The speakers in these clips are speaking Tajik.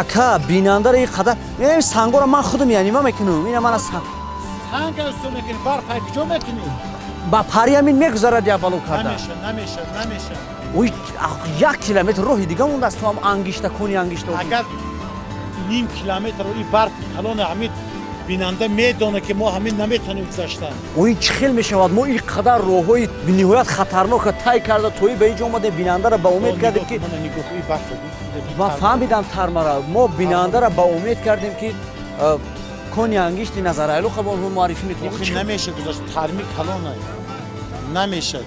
Aka binanda این قدر این سنگا رو من خودم یعنی ما میکنم اینا من سنگ از تو میکنی برف کجا میکنی با پاری همین میگذارد یا بالو کرده نمیشه اوی 1 کیلومتر روی دیگه اون دست تو هم انگشته کنی انگشته اگر نیم کیلومتر روی برف کلان حمید بیننده میدونه که ما همین نمیتونیم گذاشتن اوی چه خیلی میشود ما این قدر راههای نهایت خطرناک طی کرده توی به اینجا اومده بیننده را به امید کردیم که و فهمیدم ترمرا ما بیننده را به امید کردیم که کنی انگشتی نظر ایلو خب اون معرفی میکنیم نمیشه گذاشت ترمی کلانه نمیشه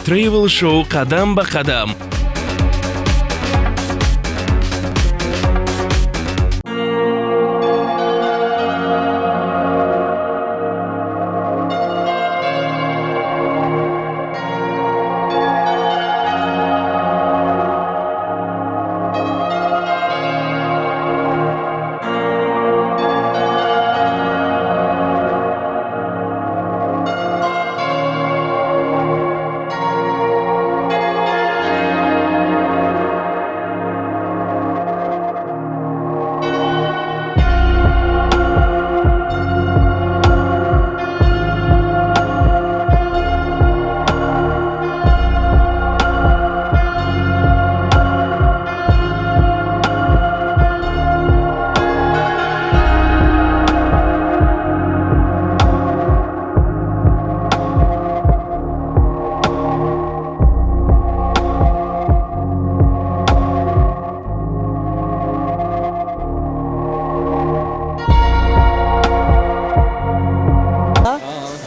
Travel Show قدم به قدم.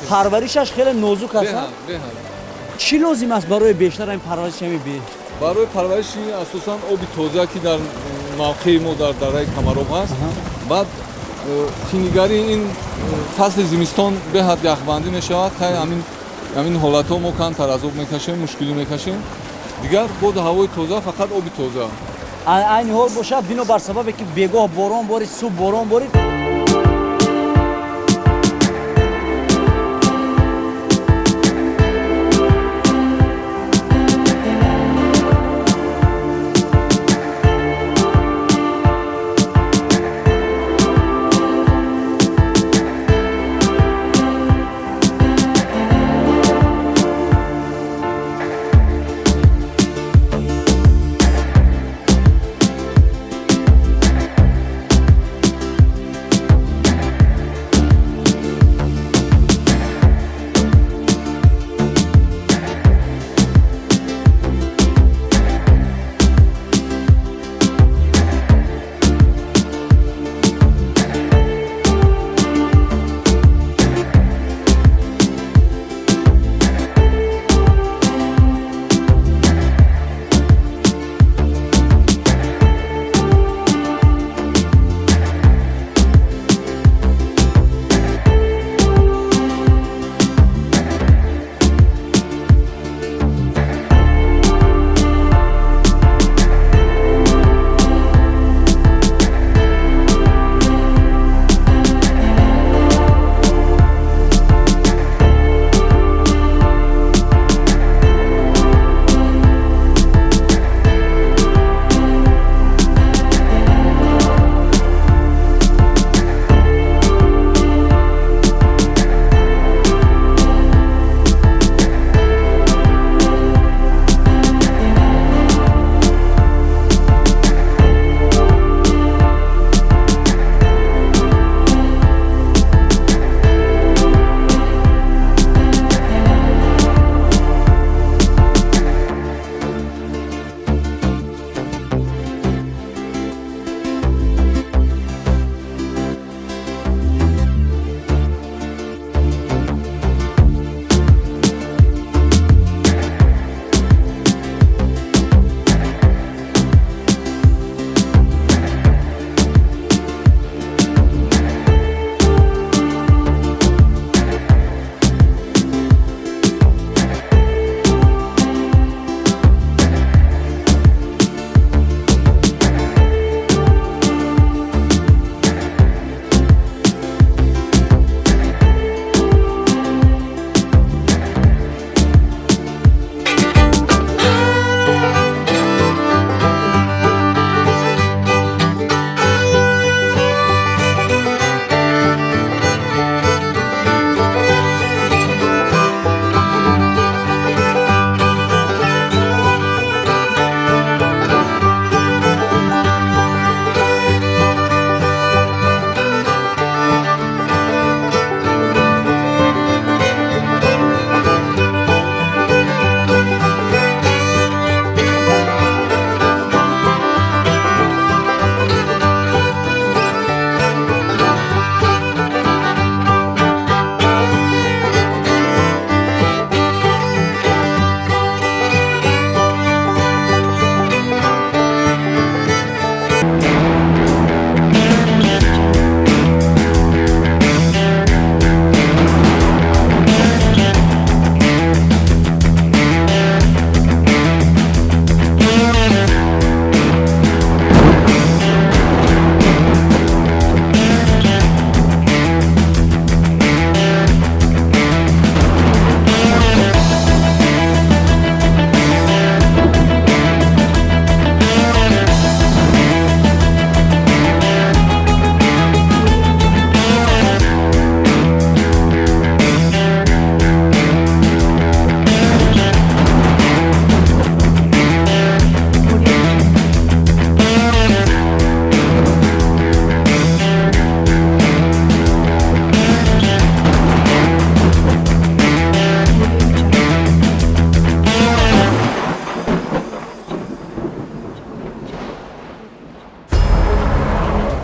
پرورشش خیلی نازک است چی لازم است برای بیشتر این پرورش همین برای پرورش اساساً آب تازه که در موقع ما در دره کمراب هست بعد تینیگری این فصل زمستان به حد یخبندی می شود که همین حالت ها ما کم تر از آب میکشیم مشکلی میکشیم دیگر بود هوای تازه فقط آب تازه این حال باشد بنا بر سبب که بیگاه باران بارید صبح باران بارید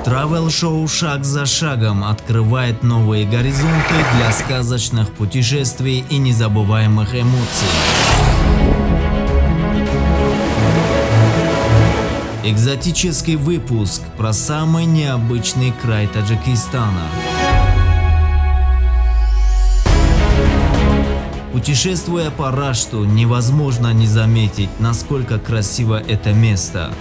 Travel-шоу «Шаг за шагом» открывает новые горизонты для сказочных путешествий и незабываемых эмоций. Экзотический выпуск про самый необычный край Таджикистана. Путешествуя по Рашту, невозможно не заметить, насколько красиво это место.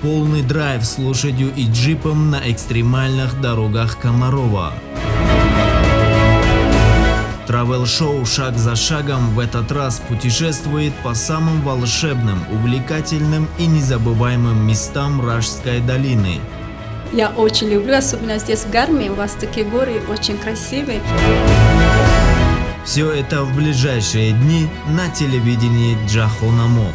Полный драйв с лошадью и джипом на экстремальных дорогах Комарова. Travel-шоу «Шаг за шагом» в этот раз путешествует по самым волшебным, увлекательным и незабываемым местам Раштской долины. Я очень люблю, особенно здесь в Гарме, у вас такие горы очень красивые. Все это в ближайшие дни на телевидении Джахонамо.